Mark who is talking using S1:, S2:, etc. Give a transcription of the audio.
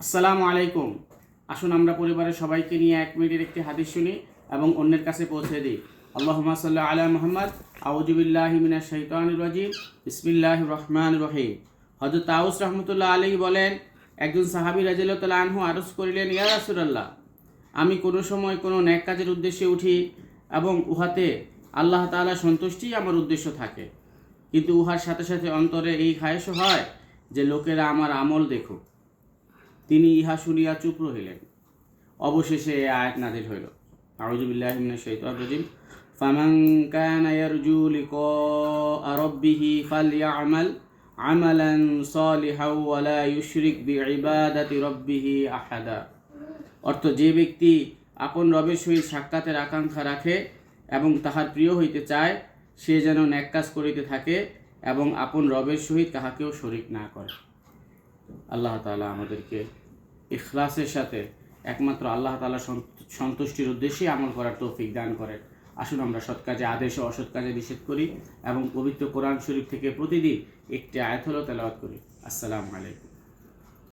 S1: আসসালামু আলাইকুম। আসুন আমরা পরিবারের সবাইকে নিয়ে 1 মিনিটের একটি হাদিস শুনি এবং অন্যের কাছে পৌঁছে দিই। আল্লাহুম্মা সাল্লি আলা মুহাম্মদ। আউযু বিল্লাহি মিনাশ শাইতানির রাজিম। বিসমিল্লাহির রহমানির রহিম। হযরত তাউস রাহমাতুল্লাহ আলাইহি বলেন, একজন সাহাবী রাদিয়াল্লাহু তাআলা আনহু আরজ করিলেন, ইয়া রাসূলুল্লাহ, আমি কোনো সময় কোনো নেক কাজের উদ্দেশ্যে উঠি এবং উহাতে আল্লাহ তাআলা সন্তুষ্টিই আমার উদ্দেশ্য থাকে, কিন্তু উহার সাথে সাথে অন্তরে এই খায়েশও হয় যে লোকেরা আমার আমল দেখুক। তিনি ইহা শুনিয়া চুপ রহিলেন। অবশেষে এই আয়াত নাযিল হইল, আউযু বিল্লাহি মিনাশ শাইতানির রাজিম। ফামান কানা ইয়ারজু লিকা রাব্বিহি ফালইআমাল আমালান সালিহান ওয়া লা ইউশরিক বিইবাদাতি রাব্বিহি আহাদা। অর্থ, যে ব্যক্তি আপন রবের সহিত সাক্ষাতের আকাঙ্ক্ষা রাখে এবং তাহার প্রিয় হইতে চায়, সে যেন নেক কাজ করিতে থাকে এবং আপন রবের সহিত কাহাকেও শরীক না করে। আল্লাহ তাআলা আমাদেরকে ইখলাসের সাথে একমাত্র আল্লাহ তাআলা সন্তুষ্টির উদ্দেশ্যেই আমল করার তৌফিক দান করেন। আসুন আমরা সৎ কাজে আদেশ ও অসৎ কাজে নিষেধ করি এবং পবিত্র কোরআন শরীফ থেকে প্রতিদিন একটি আয়াত হলেও তেলাওয়াত করি। আসসালামু আলাইকুম।